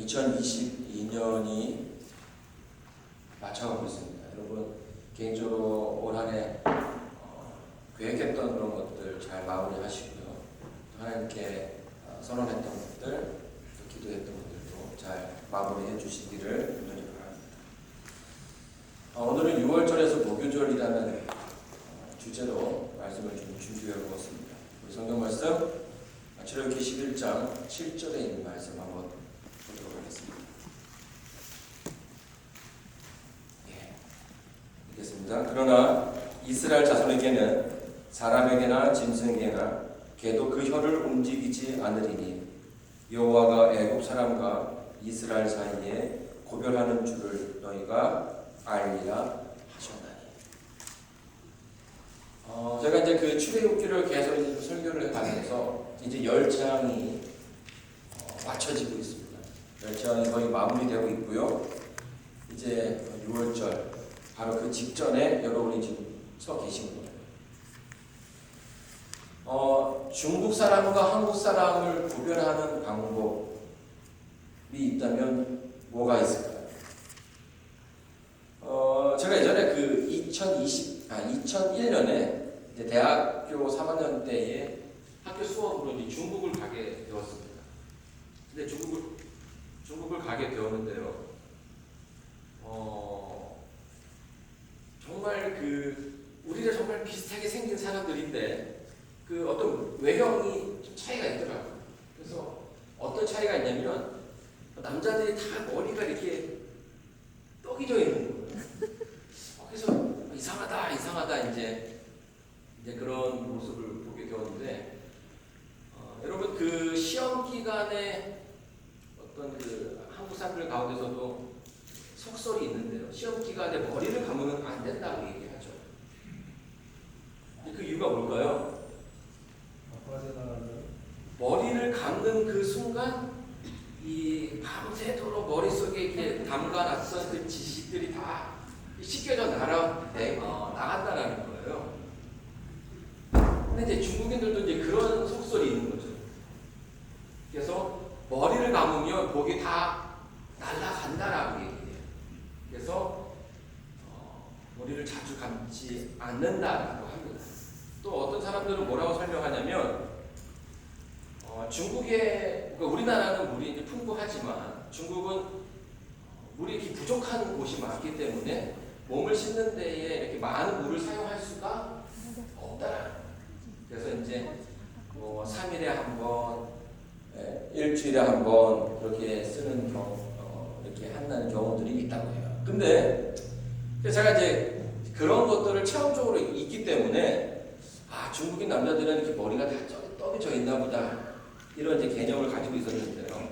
2022년이 맞춰가고 있습니다. 여러분 개인적으로 올 한해 계획했던 그런 것들 잘 마무리하시고요. 하나님께 선언했던 것들, 기도했던 것들도 잘 마무리해 주시기를 간절히 바랍니다. 오늘은 6월절에서 무교절이라는 주제로 말씀을 좀 준비해 보았습니다. 우리 성경 말씀 출애굽기 11장 7절에 있는 말씀 한번 보도록 하겠습니다. 읽겠습니다. 그러나 이스라엘 자손에게는 사람에게나 짐승에게나 개도 그 혀를 움직이지 않으리니 여호와가 애굽 사람과 이스라엘 사이에 고별하는 줄을 너희가 알리라 하셨나니. 제가 이제 그 출애굽기를 계속 이제 설교를 해가면서 이제 10장이 맞춰지고 있습니다. 10장이 거의 마무리되고 있고요. 이제 6월절 바로 그 직전에 여러분이 지금 서 계신 거예요. 중국 사람과 한국 사람을 구별하는 방법이 있다면 뭐가 있을까요? 제가 예전에 그 2001년에 대학교 3학년 때에 학교 수업으로 이제 중국을 가게 되었습니다. 근데 중국을 가게 되었는데요. 정말 우리가 정말 비슷하게 생긴 사람들인데 그 어떤 외형이 좀 차이가 있더라고요. 그래서 어떤 차이가 있냐면 남자들이 다 머리가 이렇게 떡이 져 있는 거예요. 그래서 이상하다 이제 그런 모습을 보게 되었는데 여러분 그 시험 기간에 어떤 그 한국 사람들 가운데서도 속설이 있는데요. 시험 기간에 머리를 감으면 안 된다고 얘기하죠. 그 이유가 뭘까요? 머리를 감는 그 순간 이 밤새도록 머릿속에 이렇게 담가놨던 그 지식들이 다 씻겨져 나간다라는 거예요. 근데 이제 중국인들도 이제 그런 속설이 있는 거죠. 그래서 머리를 감으면 복이 다 날아간다라고 얘기해요. 그래서 머리를 자주 감지 않는다라고 합니다. 또 어떤 사람들은 뭐라고 설명하냐면 그러니까 우리나라는 물이 이제 풍부하지만 중국은 물이 이렇게 부족한 곳이 많기 때문에 몸을 씻는 데에 이렇게 많은 물을 사용할 수가 없다. 그래서 이제 3일에 한 번, 일주일에 한 번 그렇게 쓰는 이렇게 한다는 경우들이 있다고 해요. 근데 제가 이제 그런 것들을 체험적으로 있기 때문에 중국인 남자들은 이렇게 머리가 다 떡이 져 있나 보다 이런 이제 개념을 가지고 있었는데요.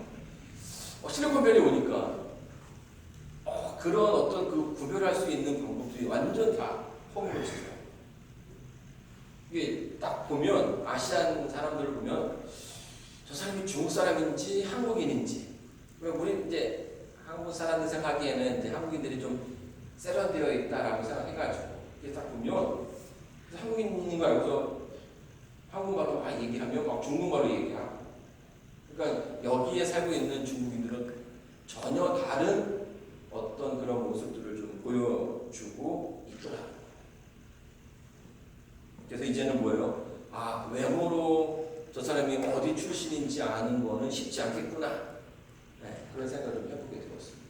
실리콘밸리 오니까 그런 어떤 그 구별할 수 있는 방법들이 완전 다 허물어져요. 이게 딱 보면 아시안 사람들을 보면 저 사람이 중국 사람인지 한국인인지, 우리 이제 한국 사람들 생각하기에는 이제 한국인들이 좀 세련되어 있다라고 생각해가지고 이게 딱 보면 한국인인 거 알고서 한국말로 막 얘기하면 막 중국말로 얘기하고. 그러니까 여기에 살고 있는 중국인들은 전혀 다른 어떤 그런 모습들을 좀 보여주고 있더라고요. 그래서 이제는 뭐예요? 외모로 저 사람이 어디 출신인지 아는 거는 쉽지 않겠구나. 그런 생각을 좀 해보게 되었습니다.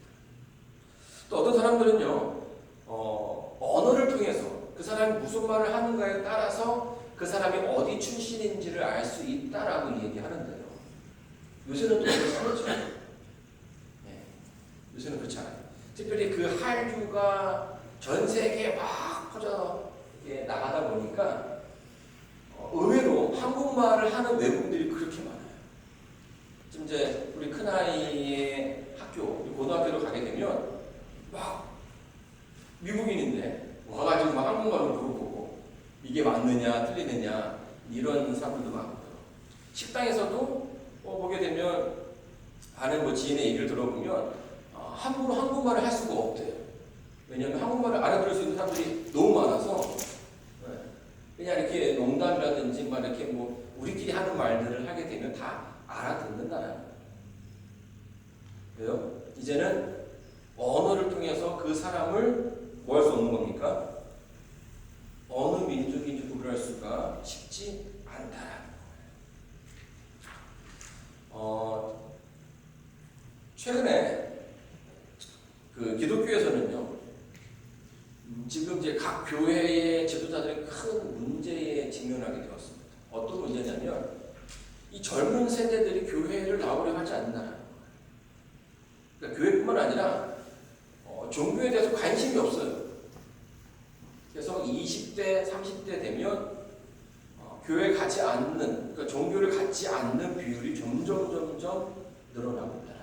또 어떤 사람들은요, 언어를 통해서 그 사람이 무슨 말을 하는가에 따라서 그 사람이 어디 출신인지를 알 수 있다라고 얘기하는데요. 요새는 또 그렇지 않죠. 요새는 그렇지 않아요. 특별히 그 한류가 전 세계에 막 퍼져 나가다 보니까 의외로 한국말을 하는 외국인들이 그렇게 많아요. 지금 이제 우리 큰아이의 고등학교로 가게 되면 막 미국인인데 와가지고 막 한국말로 물어보고 이게 맞느냐 틀리느냐 이런 사람들도 많고요. 식당에서도 보게 되면 아는 지인의 얘기를 들어보면 함부로 한국말을 할 수가 없대요. 왜냐하면 한국말을 알아들을 수 있는 사람들이 너무 많아서 그냥 이렇게 농담이라든지 막 이렇게 우리끼리 하는 말들을 하게 되면 다 알아듣는다는 거예요. 왜요? 이제는 언어를 통해서 그 사람을 뭐 할 수 없는 겁니까? 어느 민족인지 구별할 수가 쉽지 않다라는 거예요. 최근에 그 기독교에서는요, 지금 이제 각 교회의 지도자들이 큰 문제에 직면하게 되었습니다. 어떤 문제냐면, 이 젊은 세대들이 교회를 나오려 하지 않는다는 거예요. 그러니까 교회뿐만 아니라 종교에 대해서 관심이 없어요. 그래서 20대, 30대 되면 교회 가지 않는, 그러니까 종교를 갖지 않는 비율이 점점 늘어나고 있다.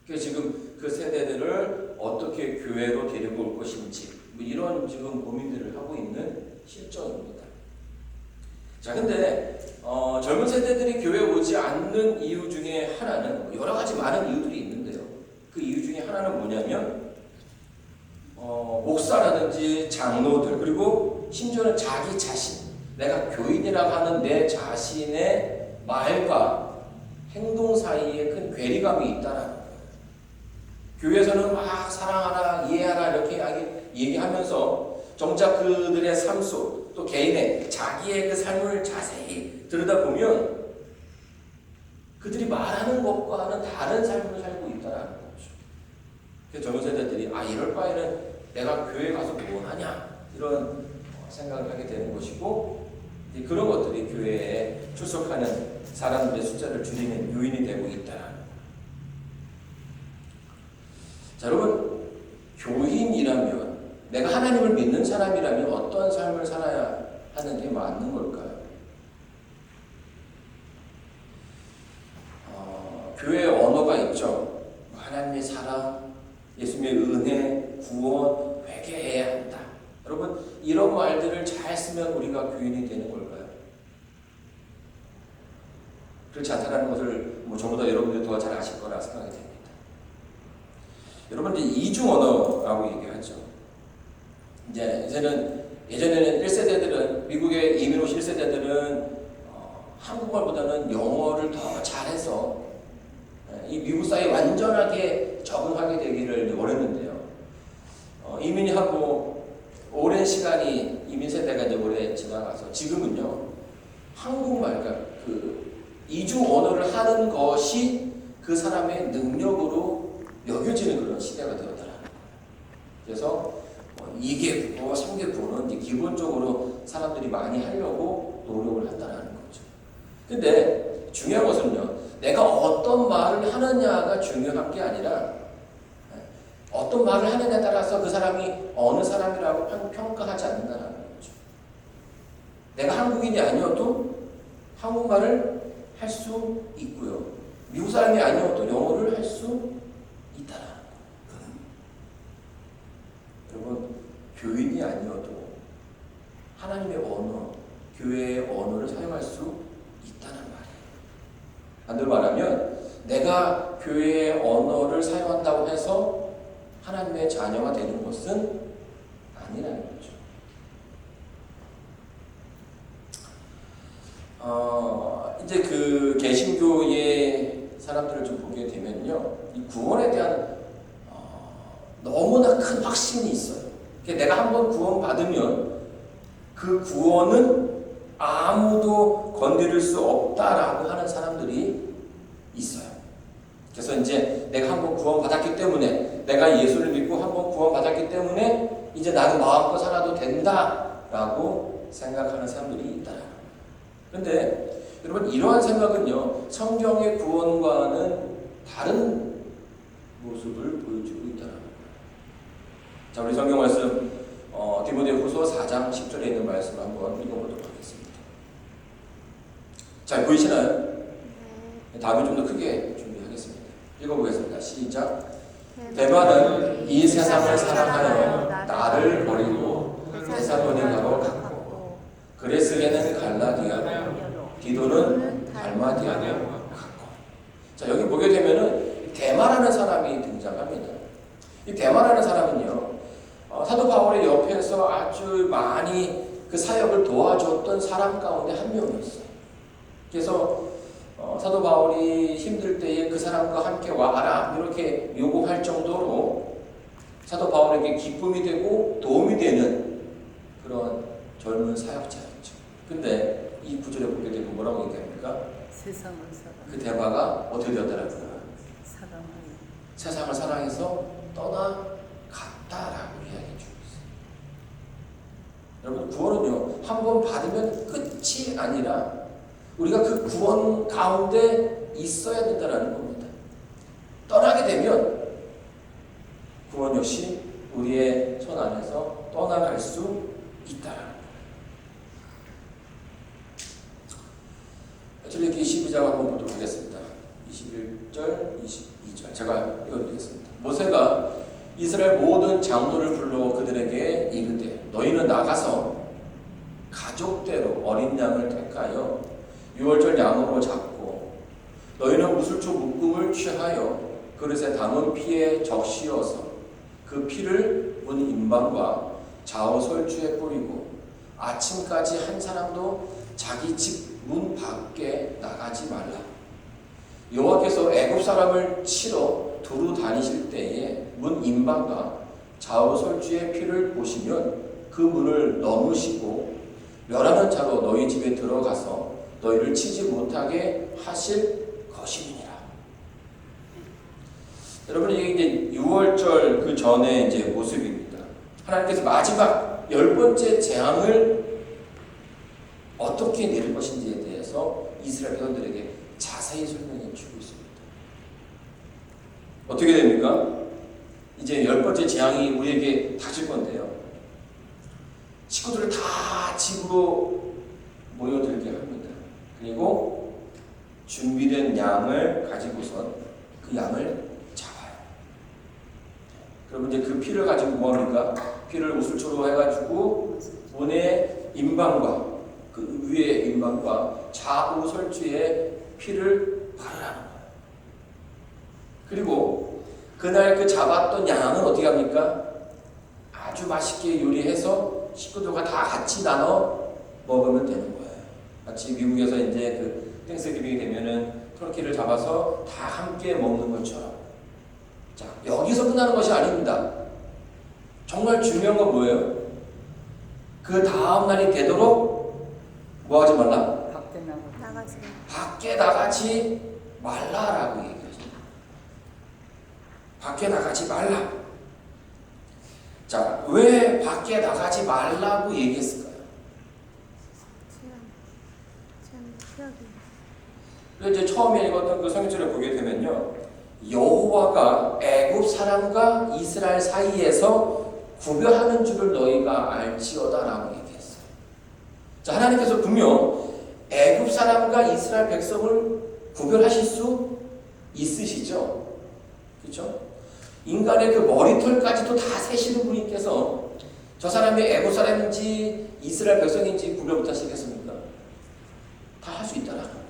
그래서 지금 그 세대들을 어떻게 교회로 데리고 올 것인지 뭐 이런 지금 고민들을 하고 있는 실정입니다. 자, 근데 젊은 세대들이 교회에 오지 않는 이유 중에 하나는 여러 가지 많은 이유들이 있는데요. 그 이유 중에 하나는 뭐냐면 목사라든지 장로들, 그리고 심지어는 자기 자신, 내가 교인이라고 하는 내 자신의 말과 행동 사이에 큰 괴리감이 있다는 거예요. 교회에서는 막 사랑하라, 이해하라 이렇게 얘기하면서 정작 그들의 삶 속, 또 개인의 자기의 그 삶을 자세히 들여다보면 그들이 말하는 것과는 다른 삶을 살고 있다는 거죠. 그래서 젊은 세대들이 이럴 바에는 내가 교회 가서 뭐 하냐 이런 생각을 하게 되는 것이고, 그런 것들이 교회에 출석하는 사람들의 숫자를 줄이는 요인이 되고 있다는 거예요. 자, 여러분, 교인이라면, 내가 하나님을 믿는 사람이라면 어떤 삶을 살아야 하는 게 맞는 걸까요? 교회의 언어가 있죠. 하나님의 사랑, 예수님의 은혜, 구원, 회개해야 한다. 여러분, 이런 말들을 잘 쓰면 우리가 교인이 되는 걸까요? 그렇지 않다는 것을 저보다 여러분들이 더 잘 아실 거라 생각이 됩니다. 여러분, 이제 이중 언어라고 얘기하죠. 이제는 예전에는 1세대들은, 미국에 이민 오신 1세대들은 한국말보다는 영어를 더 잘해서 이 미국 사회에 완전하게 적응하게 되기를 원했는데요. 이민이 하고 오랜 시간이 이민 세대가 이제 오래 지나가서 지금은요, 한국말, 그러니까 그 이중 언어를 하는 것이 그 사람의 능력으로 여겨지는 그런 시대가 되었다라는 거예요. 그래서 2개국어, 3개국어는 기본적으로 사람들이 많이 하려고 노력을 한다는 거죠. 근데 중요한 것은요, 내가 어떤 말을 하느냐가 중요한 게 아니라 어떤 말을 하느냐에 따라서 그 사람이 어느 사람이라고 평가하지 않는다는 거죠. 내가 한국인이 아니어도 한국말을 할 수 있고요, 미국 사람이 아니어도 영어를 할 수 있다는 거예요. 여러분, 교인이 아니어도 하나님의 언어, 교회의 언어를 사용할 수 있다는 말이에요. 반대로 말하면 내가 교회의 언어를 사용한다고 해서 하나님의 자녀가 되는 것은 아니라는 거죠. 이제 그 개신교의 사람들을 좀 보게 되면요, 이 구원에 대한 너무나 큰 확신이 있어요. 내가 한번 구원 받으면 그 구원은 아무도 건드릴 수 없다라고 하는 사람들이 있어요. 그래서 이제 내가 한번 구원 받았기 때문에, 내가 예수를 믿고 한번 구원 받았기 때문에 이제 나는 마음껏 살아도 된다라고 생각하는 사람들이 있다. 그런데 여러분, 이러한 생각은요, 성경의 구원과는 다른 모습을 보여주고 있다는 거예요. 자, 우리 성경 말씀 디모데후서 4장 10절에 있는 말씀을 한번 읽어보도록 하겠습니다. 잘 보이시나요? 다음에 좀 더 크게 준비하겠습니다. 읽어보겠습니다. 시작. 대만은 이 세상을 사랑하여 나를 버리고 데살로니가로 갔고, 그레스게는 갈라디아로, 디도는 달마디아로 갔고. 자, 여기 보게 되면은 대마라는 사람이 등장합니다. 이 대마라는 사람은요, 사도 바울의 옆에서 아주 많이 그 사역을 도와줬던 사람 가운데 한 명이었어요. 그래서 사도 바울이 힘들 때에 그 사람과 함께 와라 이렇게 요구할 정도로 사도 바울에게 기쁨이 되고 도움이 되는 그런 젊은 사역자였죠. 근데 이 구절에 보게 되면 뭐라고 얘기합니까? 세상을 사랑. 그 대바가 어떻게 되었더라고요? 사랑을. 세상을 사랑해서 떠나갔다라고 이야기해 주고 있어요. 여러분, 구원은요, 한 번 받으면 끝이 아니라 우리가 그 구원 가운데 있어야 된다는 겁니다. 떠나게 되면 구원 역시 우리의 손 안에서 떠나갈 수 있다라는 거예요. 출애굽기 12장 한번 보도록 하겠습니다. 21절, 22절 제가 읽어드리겠습니다. 모세가 이스라엘 모든 장로를 불러 그들에게 이르되 너희는 나가서 가족대로 어린 양을 택하여 유월절 양으로 잡고 너희는 우슬초 묶음을 취하여 그릇에 담은 피에 적시어서 그 피를 문 임방과 좌우 설주에 뿌리고 아침까지 한 사람도 자기 집 문 밖에 나가지 말라. 여호와께서 애굽 사람을 치러 두루 다니실 때에 문 임방과 좌우 설주의 피를 보시면 그 문을 넘으시고 멸하는 자로 너희 집에 들어가서 너희를 치지 못하게 하실 것임이니라. 여러분, 이게 이제 6월절 그 전에 이제 모습입니다. 하나님께서 마지막 10번째 재앙을 어떻게 내릴 것인지에 대해서 이스라엘 백성들에게 자세히 설명해 주고 있습니다. 어떻게 됩니까? 이제 10번째 재앙이 우리에게 닥칠 건데요. 식구들을 다 집으로 모여들게 합니다. 그리고 준비된 양을 가지고선 그 양을 잡아요. 그러면 이제 그 피를 가지고 뭐합니까? 피를 우슬초로 해가지고 문의 임방과 그 위에 임방과 좌우 설주에 피를 바르라는 거예요. 그리고 그날 그 잡았던 양은 어떻게 합니까? 아주 맛있게 요리해서 식구들과 다 같이 나눠 먹으면 되는 거예요. 마치 미국에서 이제 그 땡스기빙이 되면은 터키를 잡아서 다 함께 먹는 것처럼. 자, 여기서 끝나는 것이 아닙니다. 정말 중요한 건 뭐예요? 그 다음 날이 되도록 뭐 하지 말라? 밖에 나가지 말라라고 얘기하죠. 밖에 나가지 말라. 자, 왜 밖에 나가지 말라고 얘기했을까요? 이제 처음에 읽었던 그 성경절에 보게 되면요, 여호와가 애굽 사람과 이스라엘 사이에서 구별하는 줄을 너희가 알지어다라고 얘기했어요. 자, 하나님께서 분명 애굽 사람과 이스라엘 백성을 구별하실 수 있으시죠? 그렇죠? 인간의 그 머리털까지도 다 세시는 분께서 저 사람이 애굽 사람인지 이스라엘 백성인지 구별 못하시겠습니까? 다 할 수 있다라는 거예요.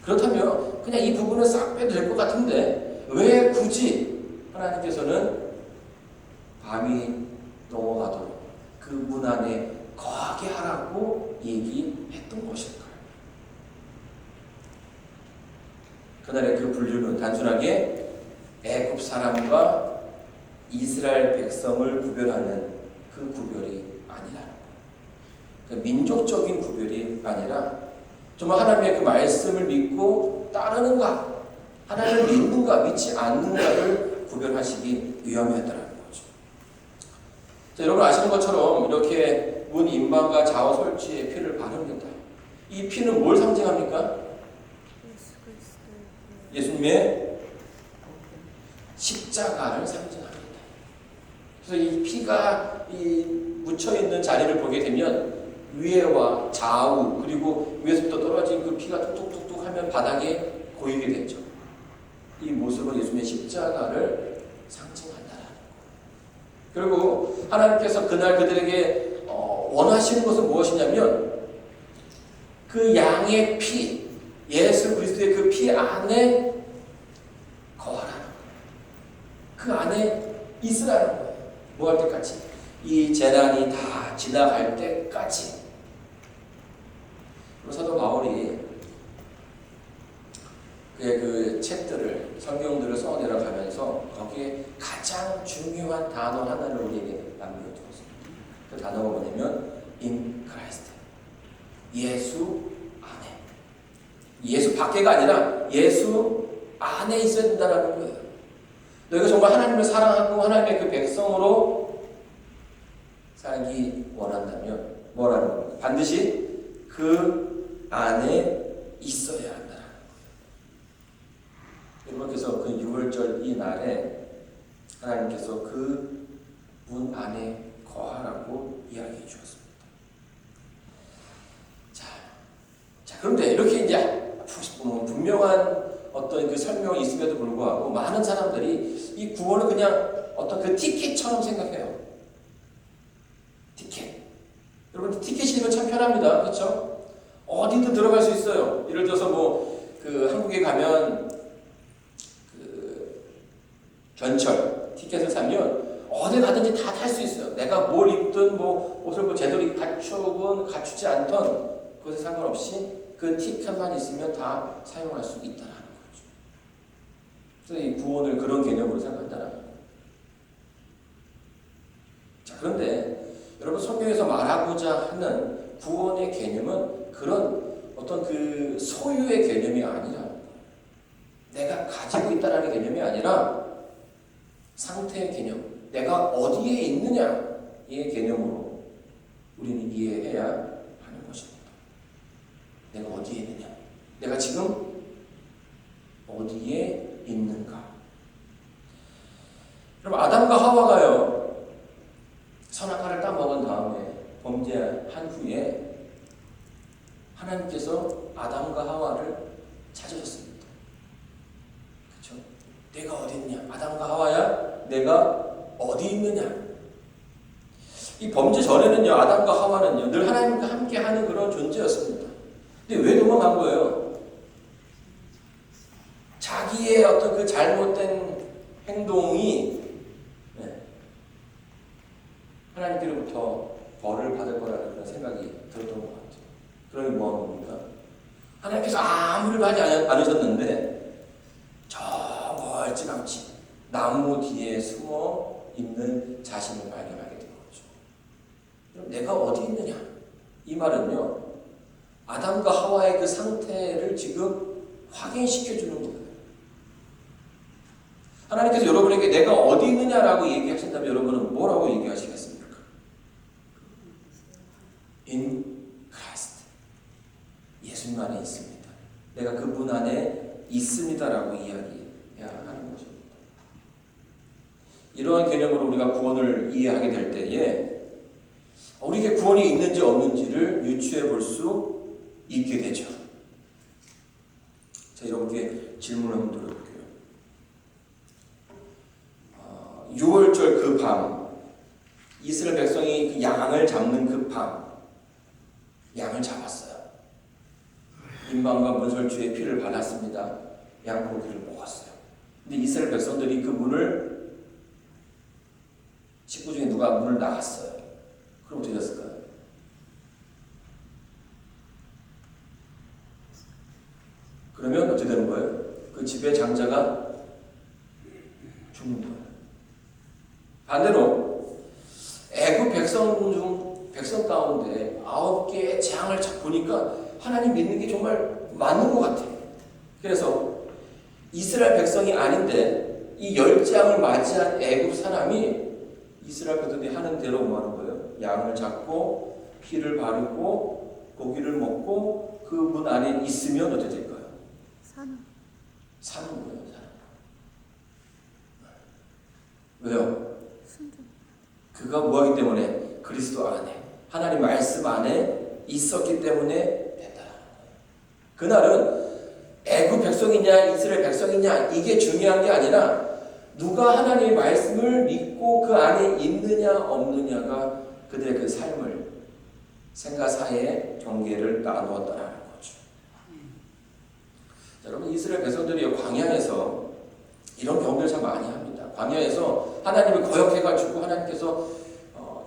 그렇다면 그냥 이 부분은 싹 빼도 될 것 같은데 왜 굳이 하나님께서는 밤이 넘어가도록 그 문 안에 거하게 하라고 얘기했던 것일까요? 그날의 그 분류는 단순하게 애굽 사람과 이스라엘 백성을 구별하는 그 구별이 아니라, 그 민족적인 구별이 아니라 정말 하나님의 그 말씀을 믿고 따르는가, 하나님을 믿는가 믿지 않는가를 구별하시기 위함이었다는 거죠. 자, 여러분 아시는 것처럼 이렇게 문 임방과 좌우 설치에 피를 바릅니다. 이 피는 뭘 상징합니까? 예수님의 십자가를 상징합니다. 그래서 이 피가 묻혀 있는 자리를 보게 되면 위에와 좌우 그리고 위에서부터 떨어진 그 피가 뚝뚝뚝뚝 하면 바닥에 고이게 되죠. 이 모습은 예수님의 십자가를 상징한다라는 거예요. 그리고 하나님께서 그날 그들에게 원하시는 것은 무엇이냐면 그 양의 피, 예수 그리스도의 그 피 안에 거하라는 거예요. 그 안에 있으라는 거예요. 뭐 할 때까지? 이 재난이 다 지나갈 때까지. 그리고 사도 바울이 그 책들을 성경들을 써 내려가면서 거기에 가장 중요한 단어 하나를 우리에게 남겨두었습니다. 그 단어가 뭐냐면 in Christ. 예수 안에. 예수 밖에가 아니라 예수 안에 있어야 된다는 거예요. 너희가 정말 하나님을 사랑하고 하나님의 그 백성으로 살기 원한다면 뭐라는 겁니까? 반드시 그 안에 있어야 한다. 여러분께서 그 6월절 이 날에 하나님께서 그 문 안에 거하라고 이야기해 주었습니다. 자, 그런데 이렇게 이제 분명한 어떤 그 설명이 있음에도 불구하고 많은 사람들이 이 구원을 그냥 어떤 그 티켓처럼 생각해요. 티켓. 여러분 티켓이면 참 편합니다. 그렇죠? 어디든 들어갈 수 있어요. 예를 들어서 그 한국에 가면 그 전철 티켓을 사면 어디 가든지 다 탈 수 있어요. 내가 뭘 입든 옷을 제대로 갖추건 갖추지 않던 그것에 상관없이 그 티켓만 있으면 다 사용할 수 있다는 거죠. 그래서 이 구원을 그런 개념으로 생각한다는 거예요. 자, 그런데 여러분 성경에서 말하고자 하는 구원의 개념은 그런 어떤 그 소유의 개념이 아니라 내가 가지고 있다는 개념이 아니라 상태의 개념, 내가 어디에 있느냐의 개념으로 우리는 이해해야 하는 것입니다. 내가 어디에 있느냐, 내가 지금 어디에 있는가. 여러분 아담과 하와가요 선악과를 따먹은 다음에 범죄한 후에 하나님께서 아담과 하와를 찾으셨습니다. 그렇죠? 내가 어디 있냐? 아담과 하와야 내가 어디 있느냐? 이 범죄 전에는요 아담과 하와는요 늘 하나님과 함께하는 그런 존재였습니다. 근데 왜 도망간 거예요? 자기의 어떤 그 잘못된 행동이 하나님께로부터 벌을 받을 거라는 그런 생각이 들었던 것 같아요. 그러니 뭐 한 겁니까? 하나님께서 아무리 하지 않으셨는데 저 멀찌감치 나무 뒤에 숨어 있는 자신을 발견하게 된 거죠. 그럼 내가 어디 있느냐? 이 말은요 아담과 하와의 그 상태를 지금 확인시켜 주는 거예요. 하나님께서 여러분에게 내가 어디 있느냐라고 얘기하신다면 여러분은 뭐라고 얘기하시겠습니까? In Christ. 예수님 안에 있습니다. 내가 그분 안에 있습니다라고 이야기해야 하는 것입니다. 이러한 개념으로 우리가 구원을 이해하게 될 때에 우리에게 구원이 있는지 없는지를 유추해 볼 수 있게 되죠. 자, 여러분께 질문을 한번 드려볼게요. 6월절 그 밤, 이스라엘 백성이 그 양을 잡는 그 밤, 양을 잡았어요. 인방과 문설주의 피를 발랐습니다. 양고기를 먹었어요. 근데 이스라엘 백성들이 그 문을 식구 중에 누가 문을 나갔어요. 그럼 어떻게 됐을까요? 그러면 어떻게 되는 거예요? 그 집의 장자가 죽는 거예요. 반대로 애굽 백성 가운데 9개의 재앙을 보니까 하나님 믿는 게 정말 맞는 것 같아요. 그래서 이스라엘 백성이 아닌데 이 10재앙을 맞이한 애굽 사람이 이스라엘 백성들이 하는 대로 뭐 하는 거예요? 양을 잡고 피를 바르고 고기를 먹고 그 문 안에 있으면 어떻게 될까요? 사는 거예요. 왜요? 그가 뭐하기 때문에? 그리스도 안에 하나님 말씀 안에 있었기 때문에 됐다. 그날은 애굽 백성이냐 이스라엘 백성이냐 이게 중요한 게 아니라 누가 하나님의 말씀을 믿고 그 안에 있느냐 없느냐가 그들의 그 삶을 생과 사의 경계를 나누었다는 거죠. 자, 여러분 이스라엘 백성들이 광야에서 이런 경험을 참 많이 합니다. 광야에서 하나님을 거역해가지고 하나님께서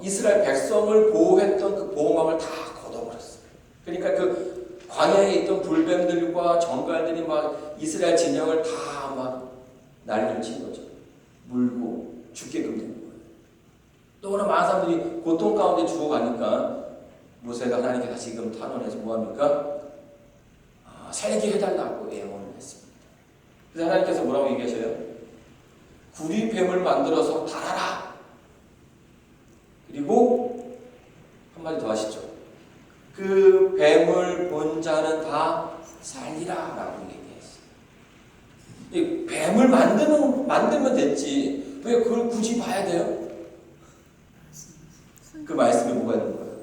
이스라엘 백성을 보호했던 그 보호막을 다 걷어버렸어요. 그러니까 그 광야에 있던 불뱀들과 정갈들이 막 이스라엘 진영을 다 막 난리를 친 거죠. 물고 죽게끔 된 거예요. 또 그러나 많은 사람들이 고통 가운데 죽어가니까 모세가 하나님께 다시금 탄원해서 뭐합니까? 살게 해달라고 애원을 했습니다. 그래서 하나님께서 뭐라고 얘기하셔요? 구리뱀을 만들어서 달아라. 그리고 한마디 더 하시죠. 그 뱀을 본 자는 다 살리라 라고 얘기했어요. 이 뱀을 만들면 됐지 왜 그걸 굳이 봐야 돼요? 그 말씀에 뭐가 있는 거예요?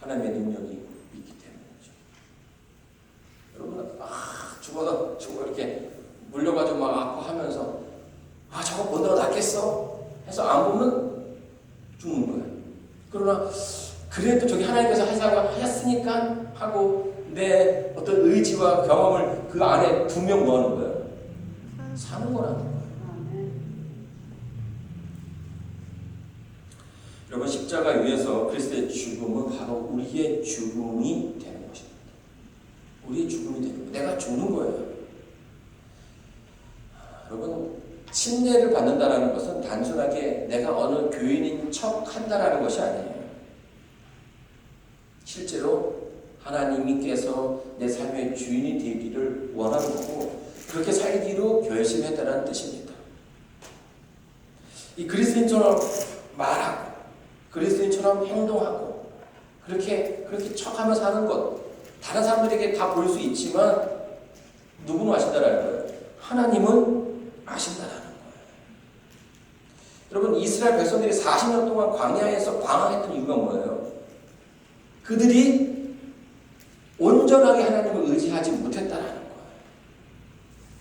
하나님의 능력이 있기 때문이죠. 여러분 죽어 이렇게 물려가지고 막 아파하면서 저거 보다가 낫겠어 해서 안 보면 죽는 거예요. 그러나 그래도 저기 하나님께서 하셨으니까 하고 내 어떤 의지와 경험을 그 안에 분명 넣는 거예요. 사는 거라는 거예요. 여러분 십자가 위에서 그리스도의 죽음은 바로 우리의 죽음이 되는 것입니다. 우리의 죽음이 되는 거예요. 내가 죽는 거예요. 여러분 침례를 받는다는 것은 단순하게 내가 어느 교인인 척 한다는 것이 아니에요. 실제로 하나님께서 내 삶의 주인이 되기를 원하는 거고 그렇게 살기로 결심했다는 뜻입니다. 이 그리스도인처럼 말하고 그리스도인처럼 행동하고 그렇게 척하며 사는 것 다른 사람들에게 다 보일 수 있지만 누구는 아신다라는 거예요. 하나님은 아신다라는 거예요. 여러분 이스라엘 백성들이 40년 동안 광야에서 방황했던 이유가 뭐예요? 그들이 온전하게 하나님을 의지하지 못했다라는 거예요.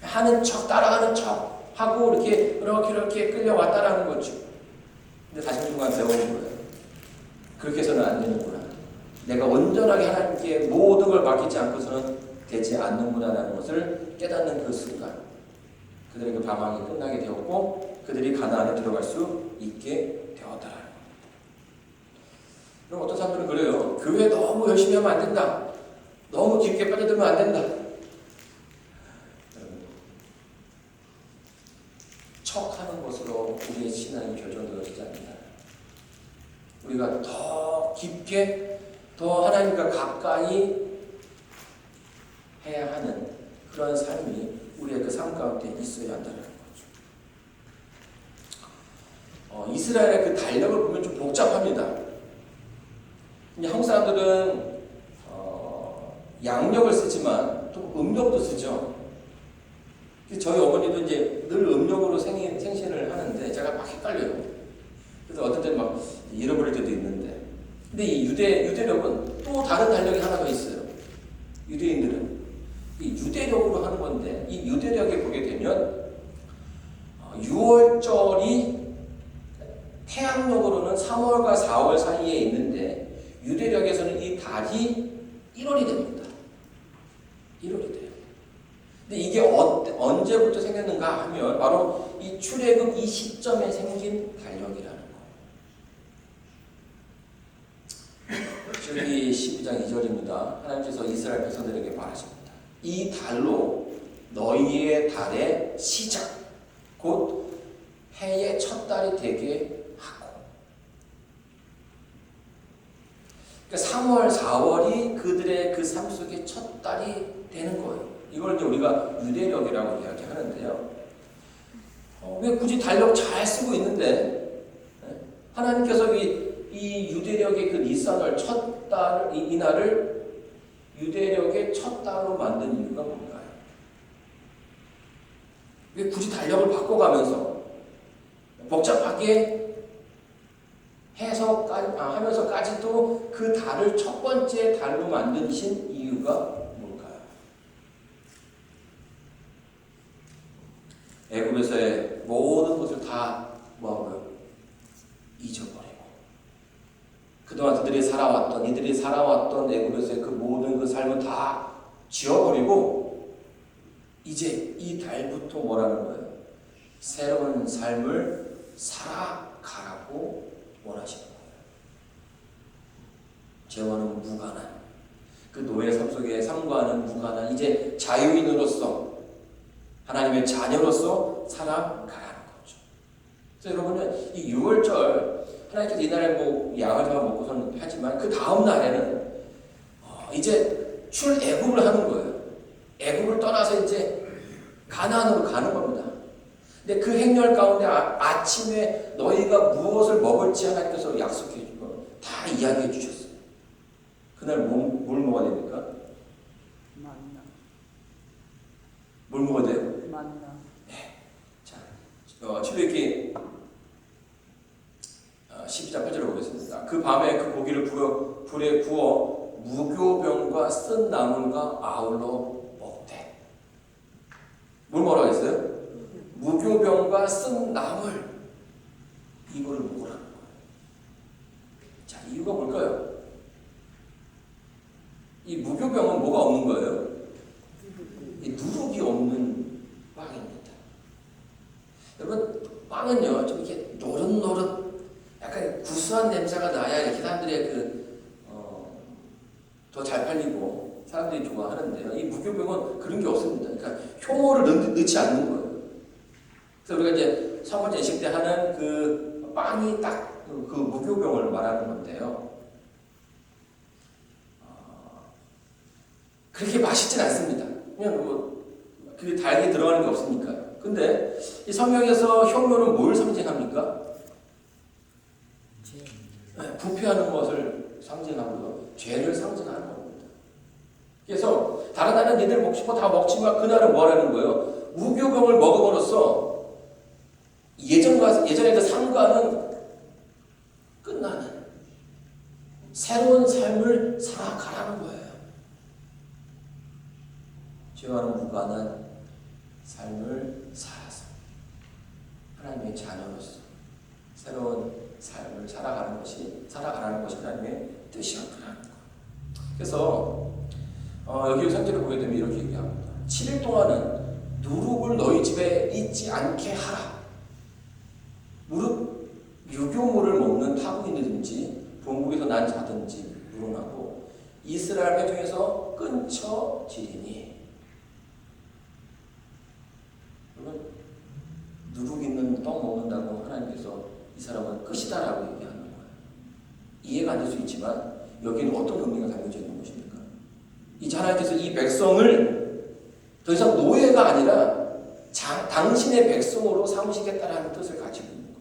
하는 척 따라가는 척 하고 이렇게 끌려왔다라는 거죠. 근데 다시 순간 배우는 거예요. 그렇게 해서는 안 되는구나. 내가 온전하게 하나님께 모든 걸 맡기지 않고서는 되지 않는구나라는 것을 깨닫는 그 순간 그들의 그 방황이 끝나게 되었고 그들이 가나안에 들어갈 수 있게 되었다라는 겁니다. 그럼 어떤 사람들은 그래요. 교회 너무 열심히 하면 안 된다. 너무 깊게 빠져들면 안 된다. 척하는 것으로 우리의 신앙이 결정되어지지 않는다. 우리가 더 깊게 더 하나님과 가까이 해야 하는 그런 삶이 우리의 그 삶 가운데 있어야 한다는 거죠. 이스라엘의 그 달력을 보면 좀 복잡합니다. 한국 사람들은 양력을 쓰지만 또 음력도 쓰죠. 저희 어머니도 이제 늘 음력으로 생신을 하는데 제가 막 헷갈려요. 그래서 어떤 때는 막 잃어버릴 때도 있는데. 근데 이 유대력은 또 다른 달력이 하나 더 있어요. 유대인들은 이 유대력으로 하는 건데 이 유대력에 보게 되면 6월절이 태양력으로는 3월과 4월 사이에 있는데 유대력에서는 이 달이 1월이 됩니다. 1월이 돼요. 근데 이게 언제부터 생겼는가 하면 바로 이 출애굽 이 시점에 생긴 달력이라는 거예요. 저기 12장 2절입니다. 하나님께서 이스라엘 백성들에게 말하십니다. 이 달로 너희의 달의 시작 곧 해의 첫 달이 되게 하고 그러니까 3월, 4월이 그들의 그 삶 속의 첫 달이 되는 거예요. 이걸 이제 우리가 유대력이라고 이야기하는데요. 왜 굳이 달력 잘 쓰고 있는데 하나님께서 이 유대력의 그 니산월 첫 달, 이 날을 유대력의 첫 달로 만든 이유가 뭔가요? 왜 굳이 달력을 바꿔가면서 복잡하게 하면서까지도 그 달을 첫 번째 달로 만드신 이유가 뭘까요? 애굽에서의 모든 것을 다 뭐하고요? 잊어버리고 그동안 이들이 살아왔던 애굽에서의 그 모든 그 삶을 다 지워버리고 이제 이 달부터 뭐라는 거예요? 새로운 삶을 살아가라고 원하시는 거예요. 죄와는 무관한 그 노예 삶 속에 삼가하는 무관한 이제 자유인으로서 하나님의 자녀로서 살아가라는 거죠. 그래서 여러분은 이 6월절 하나님께서 이날에 뭐 양을 잡아 먹고서는 하지만 그 다음 날에는 이제 출애굽을 하는 거예요. 애굽을 떠나서 이제 가나안으로 가는 겁니다. 근데 그 행렬 가운데 아침에 너희가 무엇을 먹을지 하나님께서 약속해 주고 다 이야기해 주셨어요. 그날 뭘 먹어야 됩니까? 만나. 뭘 먹어야 돼요? 만나. 네. 자, 출애굽기 12장 8절을 보겠습니다. 그 밤에 그 고기를 불에 구워 무교병과 쓴 나물과 아울러 먹되. 뭘 먹으라고 했어요? 무교병과 쓴 나물 이거를 먹으라는 거예요. 자, 이유가 뭘까요? 이 무교병은 뭐가 없는 거예요? 이 누룩이 없는 빵입니다. 여러분, 빵은요 좀 이렇게 노릇노릇 약간 구수한 냄새가 나야 이렇게 사람들의 더 잘 팔리고 사람들이 좋아하는데요. 이 무교병은 그런 게 없습니다. 그러니까 효모를 넣지 않는 거예요. 그래서 우리가 이제 성婚예식 때 하는 그 빵이 딱 그 무교병을 말하는 건데요. 그렇게 맛있진 않습니다. 그냥 뭐 그게 달게 들어가는 게 없으니까요. 근데 이 성경에서 효모는 뭘 상징합니까? 네, 부패하는 것을 상징하고요. 죄를 상징하는 겁니다. 그래서 다른 날은 니들 먹고 싶어 다 먹지만 그날은 뭐라는 거예요? 무교병을 먹음으로써 예전에 그 삶과는 끝나는 새로운 삶을 살아가라는 거예요. 죄와는 무관한 삶을 살아서 하나님의 자녀로서 새로운 삶을 살아가라는 것이 하나님의 뜻이었더라는 거예요. 그래서 여기 성경을 보게 되면 이렇게 얘기합니다. 7일 동안은 누룩을 너희 집에 있지 않게 하라. 무릇 유교물을 먹는 타국인이든지 본국에서 난 자든지 물어나고 이스라엘 회중에서 끊쳐지리니. 여러분, 누룩 있는 떡 먹는다고 하나님께서 이 사람은 끝이다라고 얘기하는 거예요. 이해가 안 될 수 있지만 여기는 어떤 의미가 담겨져 있는 것입니까? 이제 하나님께서 이 백성을 더 이상 노예가 아니라 당신의 백성으로 삼으시겠다라는 뜻을 가지고 있는 거예요.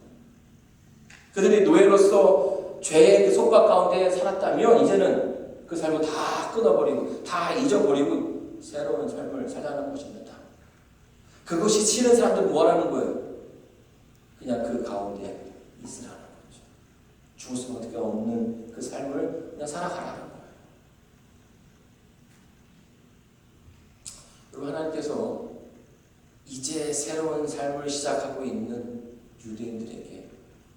그들이 노예로서 죄의 그 속박 가운데 살았다면 이제는 그 삶을 다 끊어버리고 다 잊어버리고 새로운 삶을 살아가는 것입니다. 그것이 싫은 사람들은 뭐하라는 거예요? 그냥 그 가운데 있으라는 거죠. 죽을 수밖에 없는 그 삶을 그냥 살아가라는 거예요. 그리고 하나님께서 이제 새로운 삶을 시작하고 있는 유대인들에게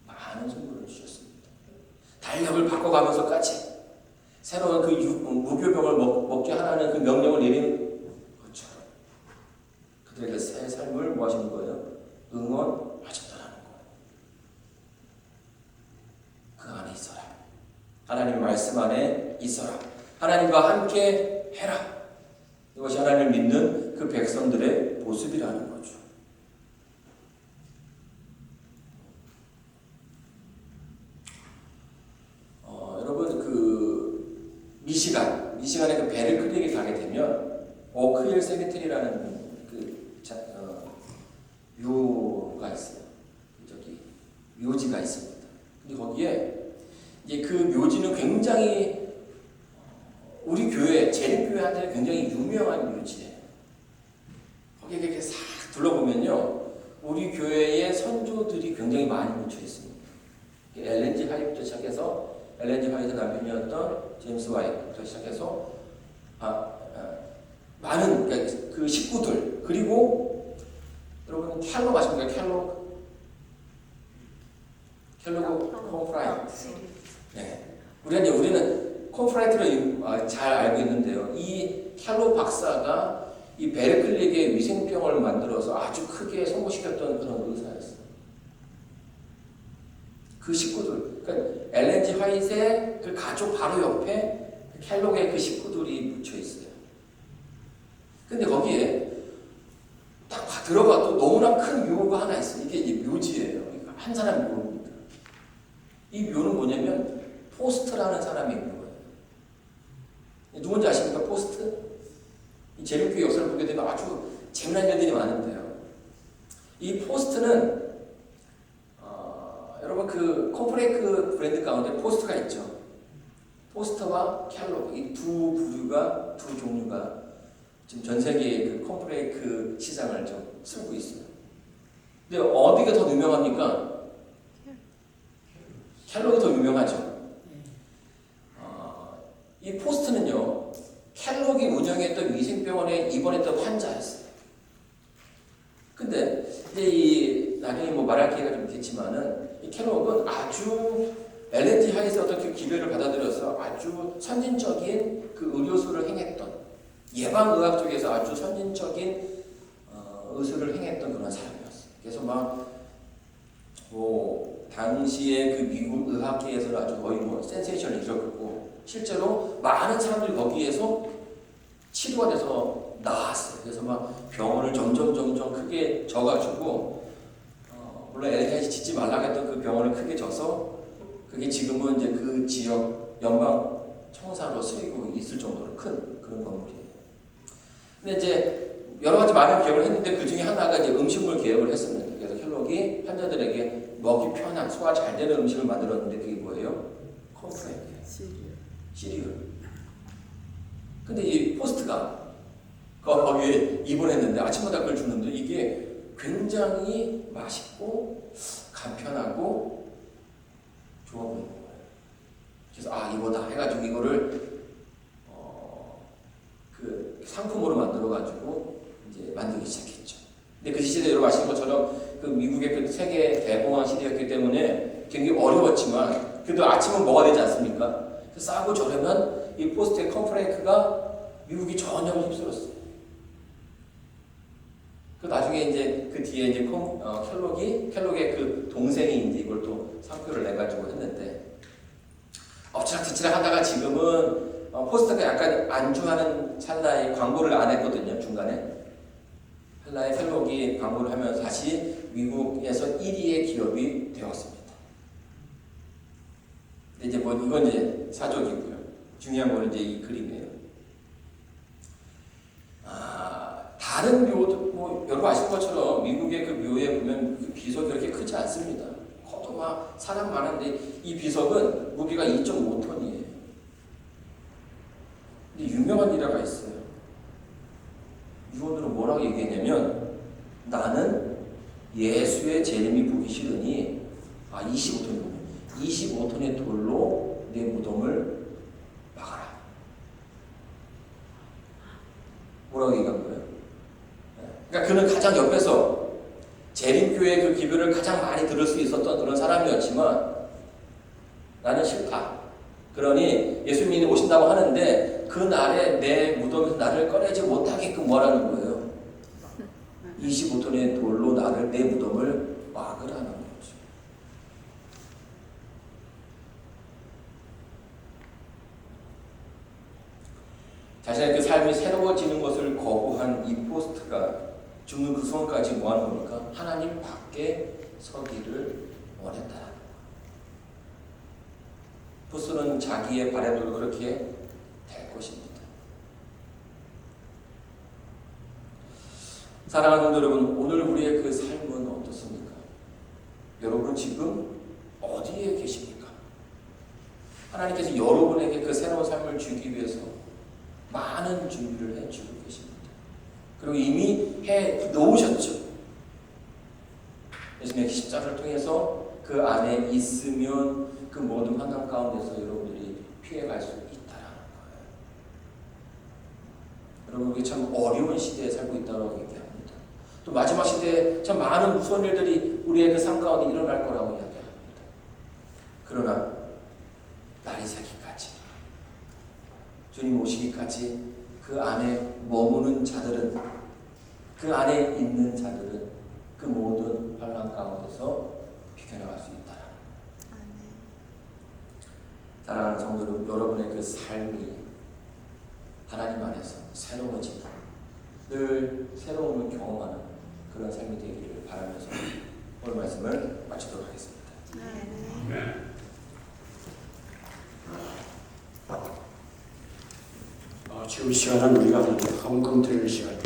많은 선물을 주셨습니다. 달력을 바꿔가면서까지 새로운 그 무교병을 먹게 하라는 그 명령을 내리는 것처럼 그들에게 새 삶을 뭐 하시는 거예요? 응원하셨다는 거예요. 그 안에 있어라. 하나님의 말씀 안에 있어라. 하나님과 함께 해라. 이것이 하나님을 믿는 그 백성들의 모습이라는 거죠. 여러분 그 미시간에 그 베르클릭에 가게 되면 오크힐 세미테리라는 묘가 있어요. 저기 묘지가 있습니다. 근데 거기에 이제 그 묘지는 굉장히 우리 교회 재림교회한테 굉장히 유명한 묘지예요. 거기에 이렇게 싹 둘러보면요, 우리 교회의 선조들이 굉장히 많이 묻혀 있습니다. 엘렌지 화이트부터 시작해서 엘렌지 화이트 남편이었던 제임스 화이트부터 시작해서 많은 그 식구들, 그리고 여러분 켈로 아십니까? 켈로그 콘프라이트. 네, 우리는 콘프라이트를 잘 알고 있는데요. 이 켈로 박사가 이 베르클릭의 위생병을 만들어서 아주 크게 성공시켰던 그런 의사였어요. 그 식구들, 그러니까 엘렌지 화이트의 그 가족 바로 옆에 켈록의 그 식구들이 묻혀 있어요. 근데 거기에 딱 들어가도 너무나 큰 묘가 하나 있어요. 이게 이제 묘지예요. 한 사람 묘입니다. 이 묘는 뭐냐면 포스트라는 사람이 있는 거예요. 누군지 아십니까? 포스트? 이 제일교회 역사를 보게 되면 아주 재미난 일들이 많은데요. 이 포스트는 여러분 그 콤프레이크 브랜드 가운데 포스트가 있죠. 포스트와 켈록 이 두 부류가 두 종류가 지금 전 세계의 그 콤프레이크 시장을 좀 쓸고 있어요. 근데 어디가 더 유명합니까? 켈록이 더 유명하죠. 이 포스트는요, 켈록이 운영했던 위생병원에 입원했던 환자였어요. 근데 이제 나중에 뭐 말할 기회가 좀 있겠지만은 이 켈록은 아주 LNT 하에서 어떤 그 기별을 받아들여서 아주 선진적인 그 의료술을 행했던 예방의학 쪽에서 아주 선진적인 의술을 행했던 그런 사람이었어요. 그래서 뭐 당시에 그 미국 의학계에서는 아주 거의 뭐 센세이션을 일으켰고 실제로 많은 사람들이 거기에서 치료가 돼서 나았어요. 그래서 막 병원을 점점 크게 져가지고 물론 LNT 짓지 말라고 했던 그 병원을 크게 져서 그게 지금은 이제 그 지역 연방 청사로 쓰이고 있을 정도로 큰 그런 건물이에요. 근데 이제 여러 가지 많은 기억을 했는데 그 중에 하나가 이제 음식물 개혁을 했습니다. 그래서 켈록이 환자들에게 먹기 편한 소화 잘 되는 음식을 만들었는데 그게 뭐예요? 콘프레이크예요. 시리얼. 근데 이 포스트가 거기에 입원했는데 아침마다 그걸 주는데 이게 굉장히 맛있고 간편하고 좋아 보이는 거예요. 그래서 이거다 해가지고 이거를 그 상품으로 만들어가지고 이제 만들기 시작했죠. 근데 그 시대에 여러분 아시는 것처럼 그 미국의 그 세계 대공황 시대였기 때문에 굉장히 어려웠지만 그래도 아침은 뭐가 되지 않습니까? 싸고 저렴한 이 포스트의 컴프레이크가 미국이 전혀 휩쓸었어요. 그 나중에 이제 그 뒤에 이제 켈록의 그 동생이 이제 이걸 또 상표를 내가지고 했는데 엎치락뒤치락 하다가 지금은 포스트가 약간 안주하는 찰나에 광고를 안 했거든요. 중간에 찰나에 켈록이 광고를 하면서 다시 미국에서 1위의 기업이 되었습니다. 근데 이제 뭐 이건 이제 사족이고요. 중요한 거는 이제 이 그림이에요. 다른 묘도 뭐 여러분 아시는 것처럼 미국의 그 묘에 보면 그 비석이 그렇게 크지 않습니다. 커도 막 사람 많은데 이 비석은 무게가 2.5톤이에요. 근데 유명한 일화가 있어요. 유언으로 뭐라고 얘기했냐면 나는 예수의 재림이 보기 싫으니 25톤의 돌로 내 무덤을 막아라. 뭐라고 얘기한 거예요? 그러니까 그는 가장 옆에서 재림교의 그 기별을 가장 많이 들을 수 있었던 그런 사람이었지만 나는 싫다. 그러니 예수님이 오신다고 하는데 그 날에 내 무덤에서 나를 꺼내지 못하게끔 뭐라는 거예요? 25톤의 돌로 내 무덤을 막으라는 거죠. 자신의 그 삶이 새로워지는 것을 거부한 이 포스트가 죽는 그 순간까지 뭐 하는 겁니까? 하나님 밖에 서기를 원했다. 포스트는 자기의 바램대로 그렇게 될 것입니다. 사랑하는 성도 여러분, 오늘 우리의 그 삶은 어떻습니까? 여러분 지금 어디에 계십니까? 하나님께서 여러분에게 그 새로운 삶을 주기 위해서 많은 준비를 해주고 계십니다. 그리고 이미 해 놓으셨죠. 예수님의 십자가를 통해서 그 안에 있으면 그 모든 환난 가운데서 여러분들이 피해갈 수 있다라는 거예요. 여러분 우리 참 어려운 시대에 살고 있다고 얘기합니다. 또 마지막 시대에 참 많은 무서운 일들이 우리의 그 삶 가운데 일어날 거라고 이야기합니다. 그러나 날이 새기까지 주님 오시기까지 그 안에 머무는 자들은 그 안에 있는 자들은 그 모든 환난 가운데서 비켜나갈 수 있다. 사랑하는 성도 여러분, 여러분의 그 삶이 하나님 안에서 새로워지는 늘 새로움을 경험하는 그런 삶이 되기를 바라면서 오늘 말씀을 마치도록 하겠습니다. 지금 이 시간은 우리가 한금 드릴 시간.